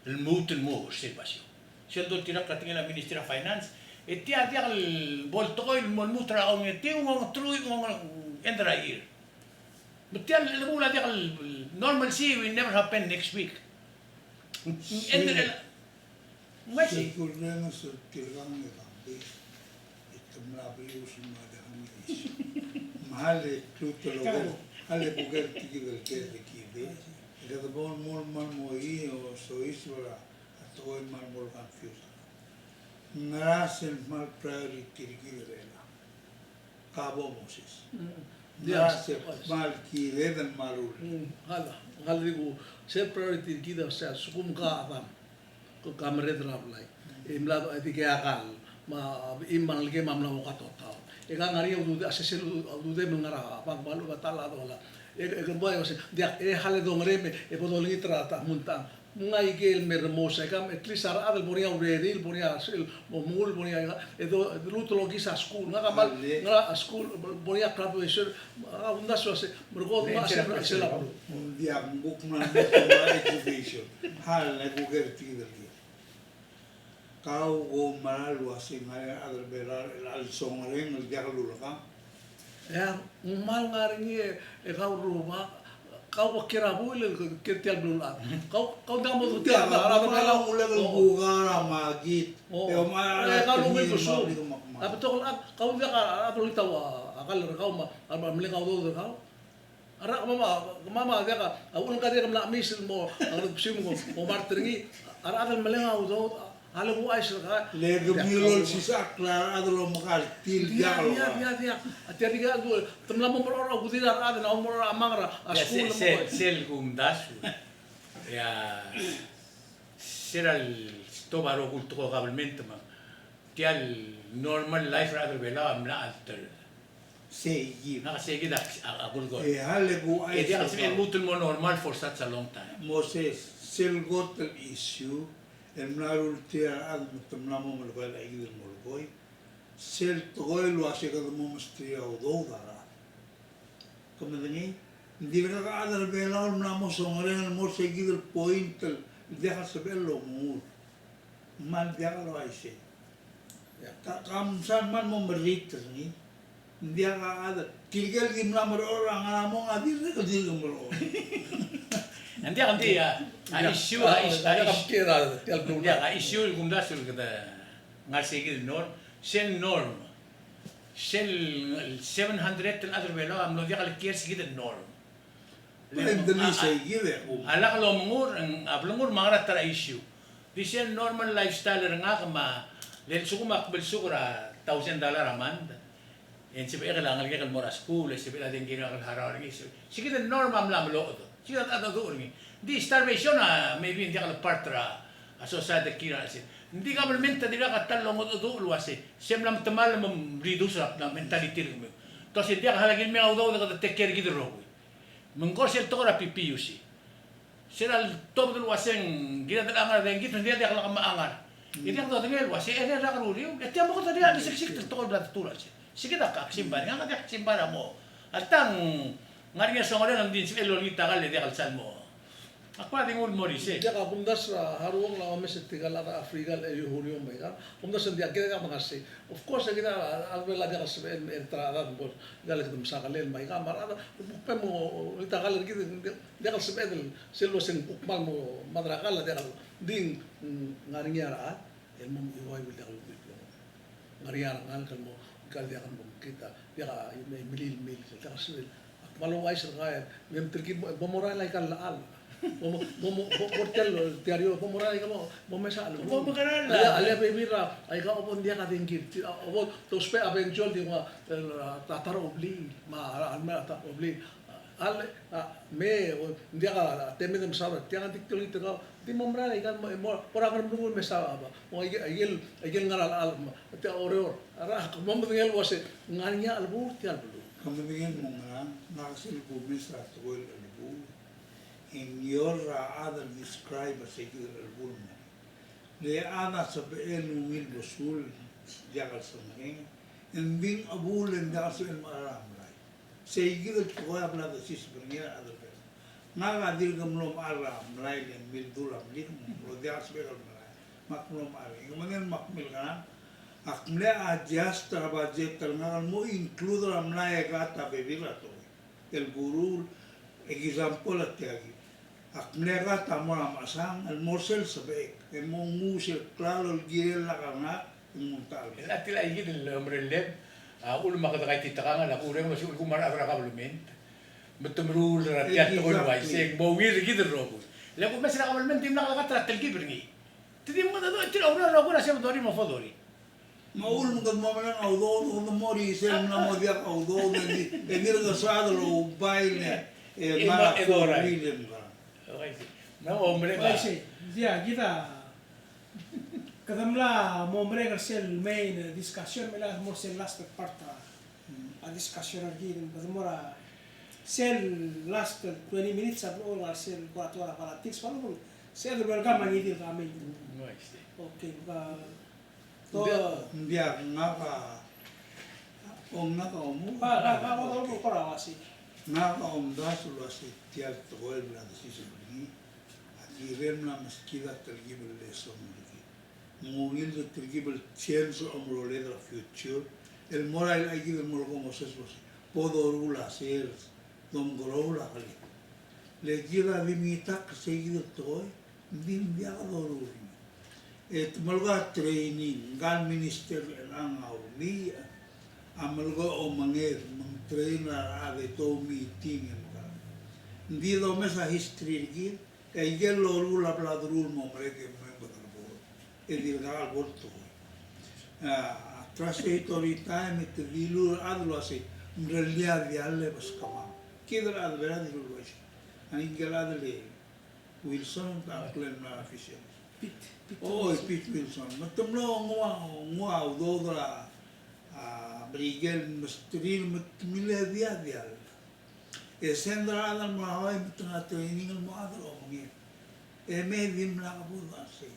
El muten mo silwasi. Siendo tirak katingin ang Ministry of Finance, dia el boltoy mo mutra ang tiu ng true ng endra year. But dia el mula dia normal see will never happen next week. Masih. Sekurang sa tilang ni Rambi, ito mlabi usin madahangis. Mahal tuto logo, hale bugar tigil kere kibe. Kada bon mol man mo o so isora atoy man mol confuse. Narasen mal priority tigirela. Cabo Moses. Narasen mal kire dan malul. Hala digo, ser priority kita sa sukum ka atam. Kamera drop lai imla ati ke akal ma iman lagi mamla mo katotao eka ngari udu asesel udu de mengara pang balu batala dola e boy was dia hale do ngreme e podol ni trata munta ngai gel mermosa kam at least ara adel bonia ureril bonia sil momul bonia e do luto lo kisa school nga kamal nga school bonia graduation unda so se mergo ma se la Dia buk man education. Hal na bugar tigil. Kau go maralu asing ay adal belar al songring al jakalu ka. Ya mal ngaringi e kau rumah kau kira buil kirtial bulan kau dah mau Dia tiap ka kalau ulah bugara magit. Kau lumit besok. Apa tu kau dia apa lu tahu akal kau mah meli kau tu kau. Ara mama dia ka ulun ka dia kamla misil mo ang sim mo mo martringi ara adal meli kau tu halo bu ais ka. Lego milol sisak klar adal makal til jakalo. Dia. Ati dia tu temla mo orang budira ada na mo amangra askul mo. Sel gumdas. Ya será el tobaro culto probablemente ma. Tial normal life rather vela amla alter. Segi. Nakasegi da agul gol. Hale bu E ais. dia kasi mutul mo normal for such a long time. Moses sel got el issue. El narul tia ad mutamnamo malbal aigil molboy. Sel togoy lo ashe kada mo mastria o do dara. Como dani? Hindi ka adal bela namo songren mo seguir el point el deja sabelo mo. Mal dia lo aise. Kam san man mo merit ni. Hindi ka adal tigel di namor orang namo adir ka di namor. Nanti akan dia issue Ada kira tial bulan. dia issue gumdas kada ngasegi norm sel norm sel 700 tel other velo am no dia kal kier sigi the norm. Dali seguir. Ala kalau mengur ablungur mangara tara issue. Di sel normal lifestyle nga kama lel suku makbel sukura $1,000 aman. En sibe kailangan kay mora school, sibe la din gina kal harar gi. Sige the norm am lam lo to. Sige at do ringi. Di starvation maybe hindi kal partra a society kira si. Hindi government di ka talong do luwase. Sem lam tamal mom reduce rap na mentality ringi. To si dia halagin mi audo da take care gi ro. Mengkor sel to ra PPUC. Sila top dulu waseng gila telangar dan gitu dia kalau maangar. Ini yang tuh tinggal wasi ada karuli. Tiap mau tadi ada sik toko belat tulas. Sikit tak simpan, nggak ada simpan mo. Atang ngarinya songole nang din selo ni tagal dia kalsan mo. Ako ating ul morise. Dia ka pundas haruang la omes tigala ka Afrika le yuhurium baika. Pundas dia kira ka makasi. Of course kita albela dia ka entrada bos. Dale kita masakalen baika marada. Bukan mo tagal gitu dia ka sebedel selo sing ukmal mo madrakala dia ka ding ngarinya ra el mo iwai bil dia ka ngarinya ngal kan mo kal dia kan mo kita dia ka milil dia ka sebel. Malo ay sa mem terkit momoral ay kan laal. Mo hotel diario momoral ka mo mesa alo. Mo makaral. Ala bebira ay ka opon dia ka tingkit. Obo to spe eventual di mo tatar obli ma alma ta obli Ale me dia ka teme dem sa tiang tik tulit ka di mo mra ikan mo ora kan dungun me sa ba mo igel ngaral al te ore ara mo mo ngel wase nganya al bu ti al bu Kemudian mengenang nasil publis ratual albu in your other describe as a album. Le ana sabe mil bosul jagal saneng in bin abul and dasul maram lai. Say give it to abla the sis bernier other person. Naga dil gamlom aram lai and bil dulam lik lo dias begal lai. Maklom aram. Kemudian makmil kan akmle adjust budget talngal mo include ramla gata bebila to el guru example atiagi akmle gata mo masang al morsel sabe e mo musel claro el giel la kana montal La tila igid el hombre leb ul ma kada kay titaka la ure mo sul kumar abra kablument betumrul ratyat to ko wai se mo wir gid robo la ko mesra kablument tim la ka tra tel kibringi tidim mo do tila ura robo na se dori mo fodori Maul mungkin mau menang audo untuk mori sem na mo dia audo ni enir ga sadlo baile e mara ko William ka na hombre Ay, sí, ya, kita kadamla mombre sel main discussion mela morsel last part a discussion aquí kadamora sel last 20 minutes abro or sel 4 horas para tics para sel bergama ngidil kami. Okay, dia ngaka ngaka omu ko rawasi. ngaka das lo asi tial to el la decisión ni aquí rem la mezquita tergible le son ni mungil de tergible change omro le la future el moral aquí de moro como se puedo rula ser don grola le gira limita que seguido todo din dia doruri et malga training gal minister ang auli amalga o manger mang trainer ave to meeting ka ndi do mesa history gi e gelo rula bladrul mo preke mo bo e di gal borto translator time et dilu adlo ase mrelia di alle baskama kidra advera di lo is ani gelad le Wilson ta klen na official Oh, Pete Wilson. Matamlo ngwa udodra brigel mustrin mutmile dia. Esendra adal mahoi mutna training mo adro ngi. Me dim la buda se.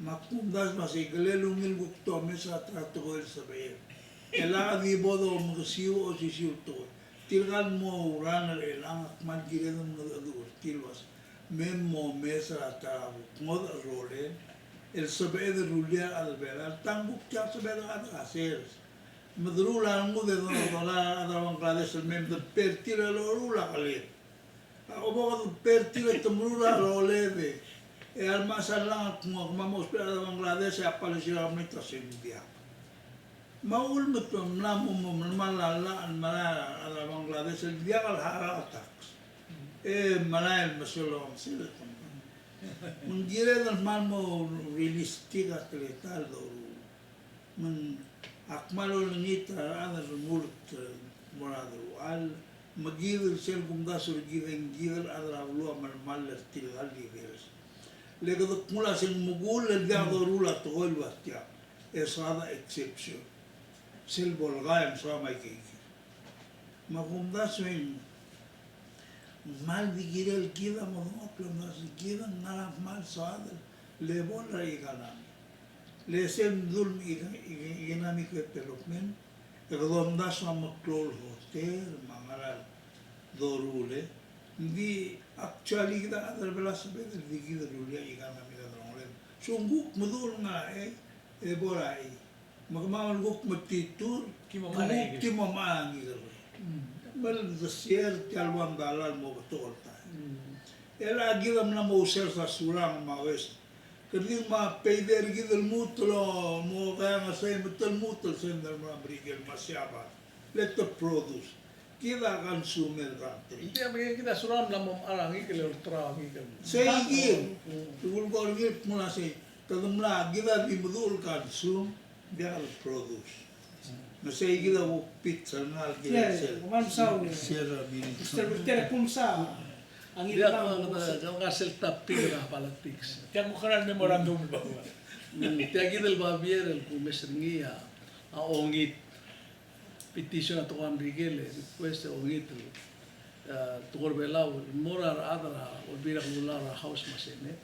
Makum das masi glelu ngil gukto mesa trato el saber. Ela di bodo mgsiu o sisiu to. Tilgal mo ran el ang man giredo no do tilwas. Memo mesa ta mod role el saber de rulia al ver al tango que saber a hacer madrula al mude de dolar a Bangladesh el mem de pertira lo rula ale o bo pertira tumrula lo leve e al más allá como vamos a Bangladesh apareció la meta india maul mutum namu malala al mala a Bangladesh el dia al haratak mala el masolo siletum Menggira del malmo realistic atletal do men akmalo nita ana rumurt morado al magir sel gumda sur given given adra lu amal mal til ali veres le do kula sen mugul el gado rula to el bastia es ada exception sel bolga em so mai ke ma gumda sen mal digir el kida mo no plomos kida nada mal soad le bola y ganan le sem dul y nami que pelokmen redonda so mo klol hotel mangala dorule di actually da adar belas be di gida rulia y ganan mi da dronle sungu mudul na e bola e magmamal guk matitur kimo maangi bal zasier talwan dalal mo tolta ela gidam na mo ser sa surang ma west keding ma peider gidel mutlo mo ga na say mutul mutol sender ma brigel masyaba let the produce kida consumer country India kita suram la mom arangi ke le tra ngi ke say gi tugul gol gi mula say tadum la gida di mudul consume dia produce No se igida wo pizza na Yeah, algila kuman saul ni. Sierra Mini. Mr. Gutierrez pulsa ang Dia ilang ang ngasel tapig na politics. Tiang bukan memorandum bahwa. Tia gidel babier el kumesringia a ongit petition to am rigele request ongit to belau morar adra olvira kular house masene.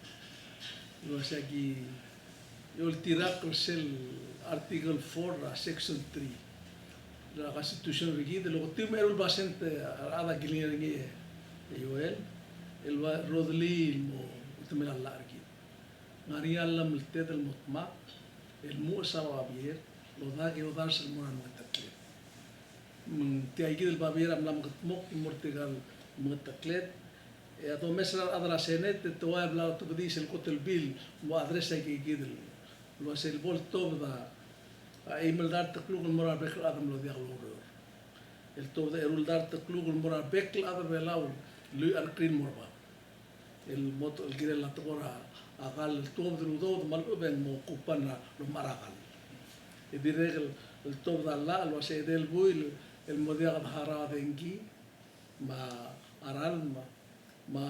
Lo sagi yol tirak sel article 4 section 3 la constitution rigide lo timerul basente ada gilingi yoel el rodli mo tumela largi ngari alam ted el mutma el musa babier lo da que odar sel mo an matakle ti ay gidel babier am lam mok mortegal mataklet e ato mesra adra senet to habla to dice el cotel bill mo adresa que gidel lo hace el bol top da email dar taklug el moral bekl adam lo diaglo el top da erul dar taklug el moral bekl adam belau lu arcrin morba el moto el gidel la tora agal el top de ludo mal ben mo kupana lo maragal e dire el top da la lo hace del buil el modiag hara dengi ma aral ma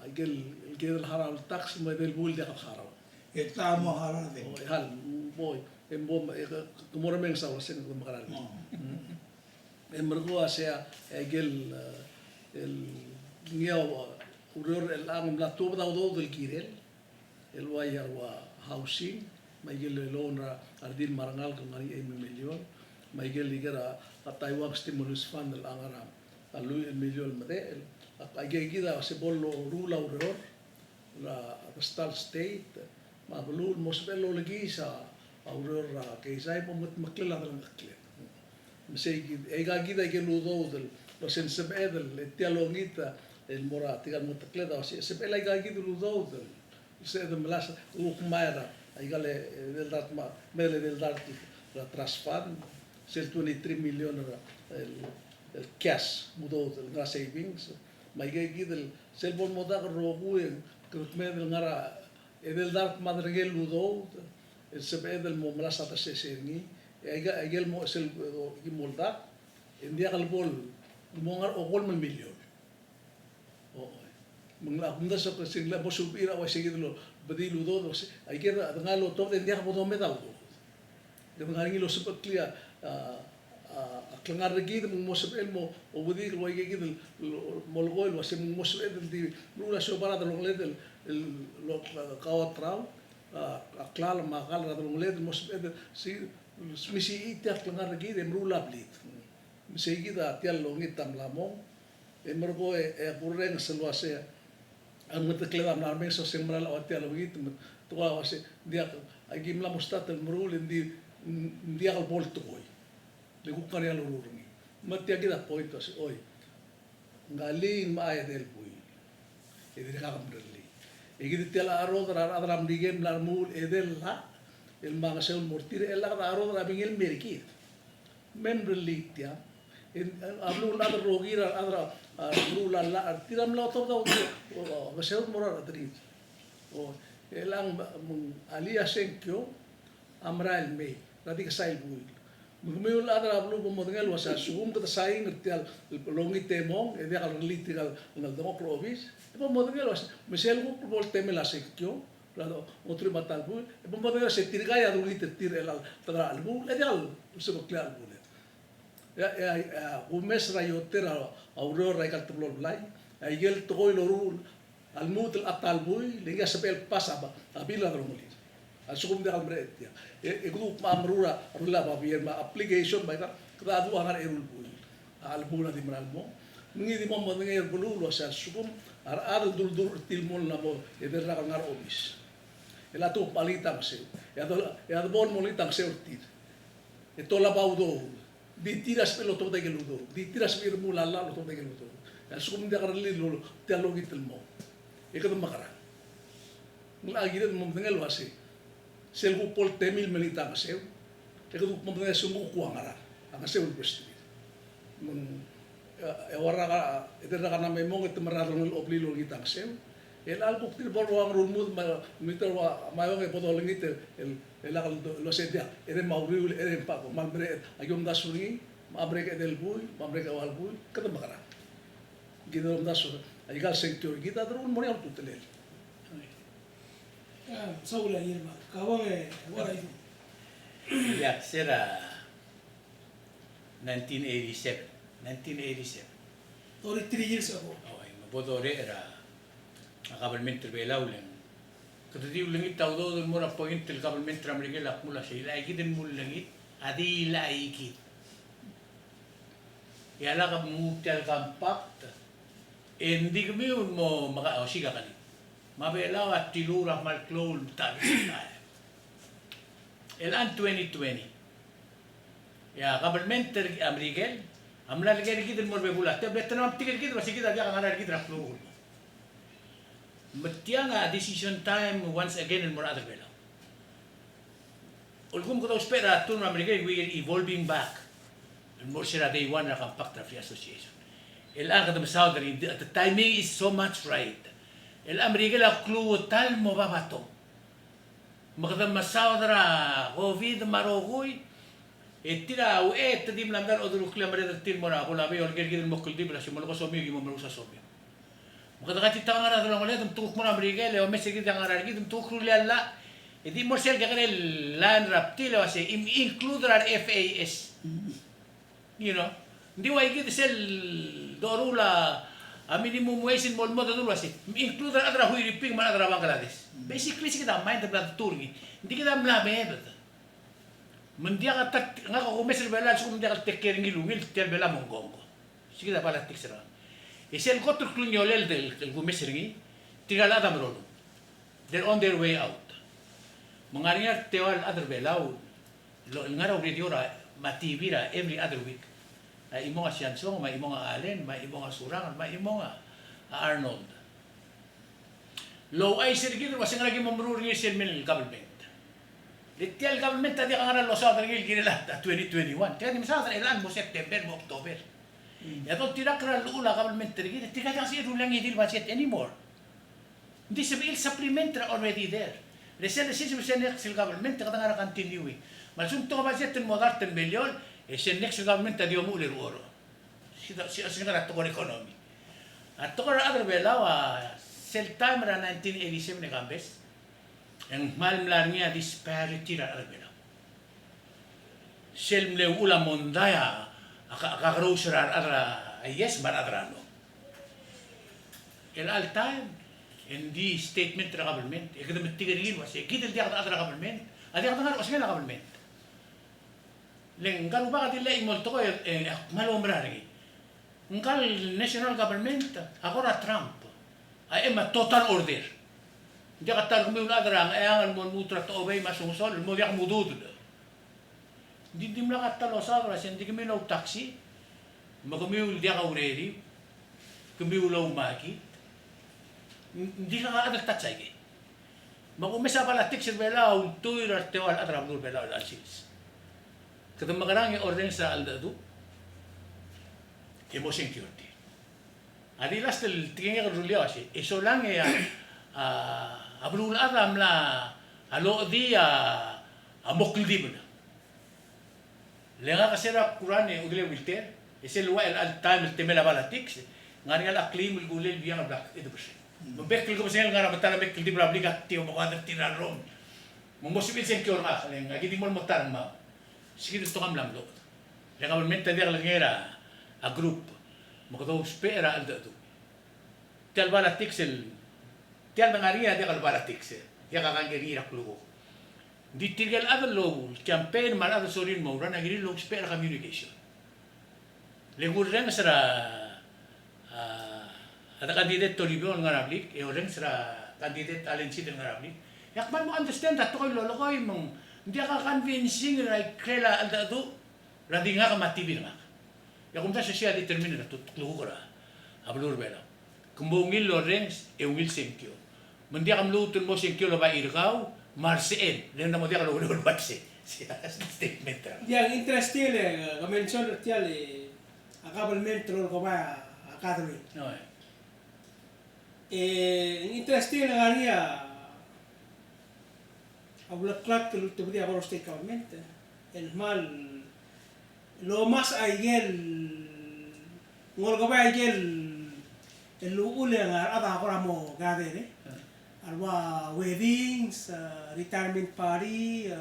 el gidel hara el tax ma del buil de hara Estamos harade. hal boy en bom kumora meng sa wasen ko makaral en mergo sea egel el ngiaw uror el ang la tuba da do del kirel el wayar wa housing maigel lona ardin marangal ko ngari 1 million maigel ligera a Taiwan stimulus fund el angara alu 1 million mate agge gida se bollo rula uror la state ma belul mosbello lagi sa aurora que sai mo maklela del makle mesei ega gida que ludo del lo sense bedel tialongita el mora tigal mutakleda si se pela ega gida ludo del se de melas ukmaira aigale del dat ma mele del dat la transfer sel 23 million el cash mudo del savings ma ega gida sel bon moda rogu que medel ngara edel dar madregel ludo el sebe del mo mlasa ta sesengi ega egel mo sel gimolda india kalbol mo ngar ogol man million o mangla hunda so ko singla bo subira wa seguidlo badi ludo ay kera ngalo to de india mo medal de ngangi lo super clear a klangar regi de mo sebel mo o badi ko ay gidel molgol wa sem mo sebel di lula so para de longledel lo kawatrao a klala magal ra dong led mos si misi ite klangar gi de mrula blit misi gi da tial lo ngi tam lamo e mergo e burren se lo ase ang mete kleda na men so se mra la tial lo gi to wa se dia agi mla mostat el mrul dia al bolto koi le ku kare lo rurni mate agi da poito se oi ngali ma e del pui e dire ka mrli egid tela aro adram digem lar mul edel la el mga seul mortir el la aro da bingel meriki membrelitia en ablu la rogira adra ablu la tiram la to da seul morar atri o elang alia senkyo amra el me radik sail bui mugmeul adra ablu bomodengel wasa sugum ka saing tial longi temong e dia kal litigal ngal do provis e bomodengel was mesel go vol temela senkyo lado otro matal bui e bomodengel se tirgaya du lit tir el tadra al bu e dia se bo clar bu ya umes rayotera aurora kal tblol blai ay gel toy lorul al mut al atal bui linga sepel pasaba abila dromoli al sugum de almretia e grup mamrura rula babier ma application ba ka gradu angar erul bui al bula di mralmo ngi di mommo ngi er bulu lo sal sugum ar dur tilmol na mo e der ngar obis el atu palita se e ad bon molita se urtir e tola baudo di tiras pelo to de geludo di tiras mir mula la lo to de geludo al sugum de garli lo te lo gitilmo e ka makara lagi de mo ngel wasi sel ku pol temil melita maseu e ku mo de sungu ku angara amaseu besti mun e ora e de na memo et marado ngel obli lo gita maseu el algo til bol wang rul mud miter wa mayo e podol ngite el ela kalau lo sedia ere mauriul ere pa ko malbre ayong dasuri mabre ka del buy mabre ka wal buy kada makara gidom dasur ayigal sector kita drone mo ni tutelel Saula Irma, kawang wala ito. Ya, sera 1987. 1987. Only 3 years ago. Okay, mabodore era a government belaw lang. Kada di ulangit tao do mo ra point til government Amerika lak mula sa ila ikit mo langit adi ila ikit. Yala ka mutel compact. Hindi kami mo maka siga kan. Mabelaw at tilura malklol tabi. Elan 2020. Ya government Amerika amla lagi kita mo bebula. Tapi tanam tikir kita masih kita dia kangar kita klol. Matianga decision time once again in more other belaw. Ulgum ko daw espera turn Amerika we are evolving back. And more sila day one na compact free association. Elan kada masawdari the timing is so much right. El Amerika la clue tal mo babato. Magdam masawdara COVID marogoy. Tira o tadim landar odul klam reda til mora ko labi or gergid mo kuldi bla simol ko somi mo marusa somi. Magdakati tangara do ngole dum tuk mo Amerika le o mesigi tangara gid dum tuk ruli alla. Edi mo sel gagane land raptil o se include our FAS. You know, ndi wa gid sel dorula a minimum wage in molmo dulu sih include adra hui riping mana adra Bangladesh basically sih kita main tempat turgi hindi kita melabe bet mendia kata ngaka ko mesel bela suku mendia kata tekering ilungil tel bela monggongo sih kita pala tiksera isel kotor klunyolel del go meseringi tinggal ada merolo they're on their way out mengaringar tewal adra belau lo ngara uridiora matibira every other week imo nga Siansong, may imo nga Allen, may imo nga Surangan, may imo nga Arnold. Low ay sirgin was nga lagi mamruri sa mil government. Litial government tadi ka nga lo sa tagil kinila 2021. Kaya ni sa ilan mo September mo October. Ya to tira kra lula government tadi tika kasi rulang idil budget anymore. This bill supplement already there. Resel next government ka nga continue. Malsunto ka budget mo 10 million. Ese next government tadi mo ulir oro. Sida nga to economy. At to other belaw sel time ra 1987 ni Gambes. Ang malmlar niya disparity ra other belaw. Sel mle ula mondaya akagrocer ra yes maradrano. El all time in the statement ra government economic tigil was kidel dia other government. Adi ka nga osmela government. Leng kalau baka dila imolto ko malombrari. Ngkal national government agora Trump. Ay ema total order. Dia kata kami ulah derang ang mon mutra to obey masungsol mo yak mudud. Di mla kata lo sa ra sen di kami no taxi. Magami ul dia ka ureri. Kami ulaw maki. Di ka ada tatsay ki. Magumesa pala tixir bela ul tuir artewal adram nur bela al sis. Kada magarang yung ordeng sa aldado, emo security. Adi last tingin ka rulyo kasi, iso lang abrul aram la alo di mokildi mo na. Lenga kasi ra kurane ugle wilter, ese luwa al time temela balatiks, nga rin al aklim ulgulil biyang black ito pa siya. Mabekil ko siya nga rabatala bekil di brabliga tiyo mo kada tinaron. Mumosibit secure nga, nga gidi mo tarang ma. Sige to kam lamlo. Le government tadi langera a group mo ko spera al dado. Tial bala tixel. Tial bangaria de kal bala tixel. Ya ka kan geri raklugo. Di tirgal ada lo campaign mal ada sorin mo ran agiri lo spera communication. Le gurren sera ada kandidat Toribio ngarablik e oren sera kandidat alensi ngarablik. Yak man mo understand that to koy lolo koy mong hindi ka convincing na krela alda do radi nga ka matibin nga. Ya kung ta siya determine na tutluho ko ra. Ablur bela. Kumbungil lo rens e will senkyo. Mandi ka mluton mo senkyo lo ba irgaw marseen. Len na mo dia ka lo lo batse. Siya statement ra. Yang interesting mention tial a government role ko ba academy. No. Interesting nga niya Aulaklat que lo tuve ahora state government. El mal lo más ayer ngol ko ba ayer el ule nga ada ko mo gather alwa weddings retirement party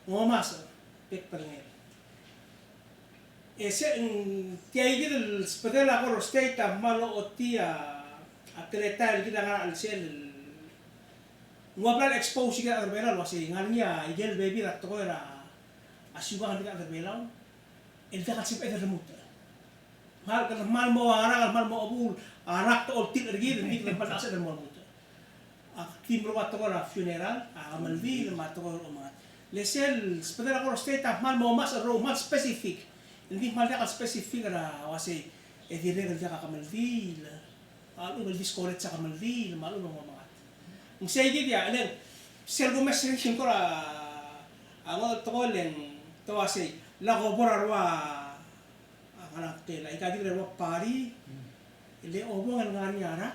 ngomas pek perngel ese tiay el hospital ako state malo otia atleta el kita nga al sel ngwaplan expose kita terbela lo si ngarnya igel baby rat ko era asyuga kita terbela el dakat sip eder remut mal kan mal mo ara mal mo abul anak to oltil ergi ni kan pas asa dan mo mut tim ro wat ko ra funeral amal vi le mat ko ma lesel hospital ko state mal mo mas ro mas specific hindi mal dakat specific ra wasi e dire el dakat kamal vi alu bel discoret sa kamal vi malu mo ma ang sige dia len sel go mes rin ko ra ang to len to wasi la ko borarwa anak tela ikadi rewa pari ile obo ngan ngani arak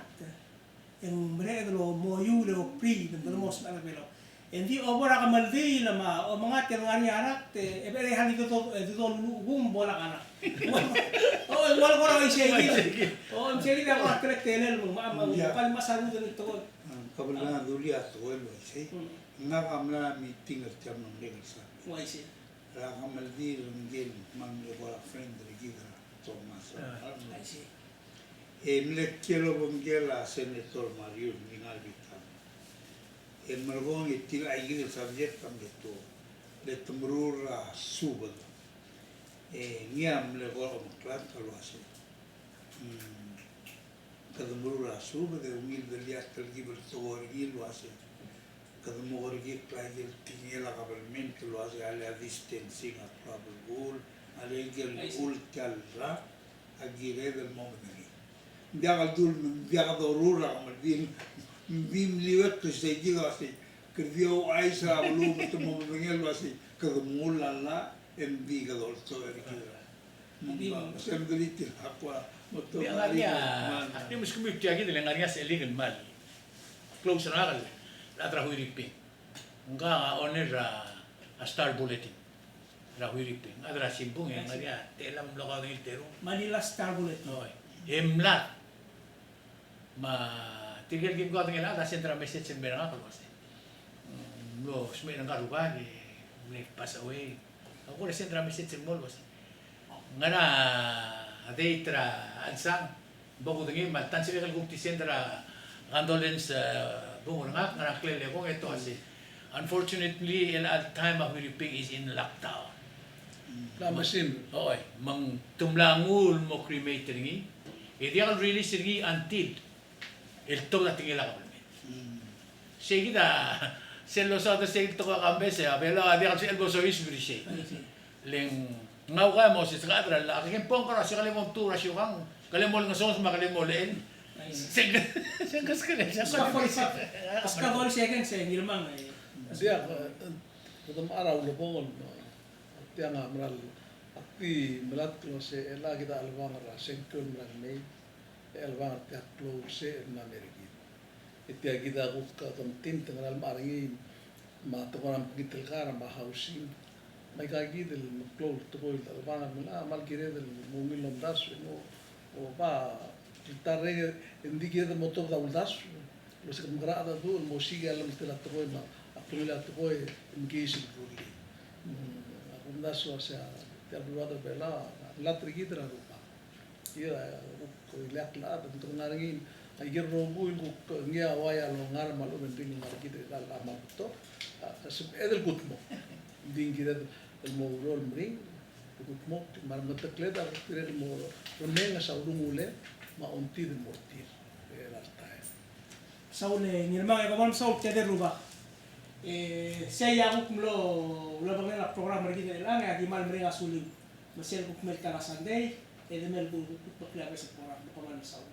yang mereka lo moyu le pri dan mos ala belo endi obo ra kamaldi lama o mga ngani arak te ebe hali to gum bola kana o wala ko ra sige o sige da ko trek tenel mo pal masaru dan to Kabla duli ato el wasi. Nga kamla meeting at jam ng legal sa. wai si Ra kamaldi ngel mang le wala friend regida Thomas. ai si Mlet kelo bongela senator Mario Ningalvita. Malgong itil aigil subject kam leto. Le tumrura subad. Niam le wala muklat kalwasi. Kadamurura subad e umil deliat talgibel togorgil wasi. Kadamorgil plaigil tingela kabalmente wasi ala distancing at trouble goal. Alegel ulkalra agire del momento. Dia dul dia dorura kamalbin bim liwet to say wasi. Kerdio aisa belum temo mengel wasi kadamulala MB kadol to erikira. Sembeliti aqua moto Di mus community lagi dengan ngarias illegal mal. Close na kal. La trahuiripi. Nga owner a Star Bulletin. Trahuiripi. Adra simpung yang ngaria telam lokal ng iltero. Manila Star Bulletin Oy. Emlat. Ma tigil gin ko tingala ada central message en beranga kal kasi. No, smay nang karuba ni pass away. Ako na central message en mall kasi. Nga na adeitra ansang bago dingi maltan sila kal gukti sendra condolence bungo nga nga klele ko ito kasi unfortunately in at time of Philippine is in lockdown. Lamasin. Oy, mang tumlangul mo cremate ringi. Idi ang release ringi until el to na tingila ka palmen. Sige da selo sa to sige to ka kambese abela adi ang elbo so is brishe. Leng ngau ka mo si sakadra la kin pong ka si kalimong tura si kang kalimol nga sons makalimolin. Sengkas ka rin. Ska gol second sa ngilmang Dia kadam araw lo bongol. Tiang amral akti melat klo se ela kita alwang ra sengkul melat mei elwang tiak klo se na merigi. Itia kita ku ka tom tin tengal maringi ma to koram gitel kara ma housing. Mai kagi del klo to boil alwang mala mal kire del mungil lomdas no o ba tarre indike de motor da uldas lo se kumgra da do mo siga lam tela to boil ma akula to boil engage budi. Undas o sea te abruado bela la trigitra rupa. Ia ko ilak la da to naringin ayer robu ko ngia waya lo ngar malu benting ngar kite la ma to sub edel gutmo dingida el morol mring gutmo mar matakleda el morol menga sa urumule ma onti de mortir era tae saule ngilmang e kamon saul te deruba saya aku mlo bangla program lagi de lang ya gimal mring asuli masel ko kumel kala sunday e de mel ko bakla sa program ko man saul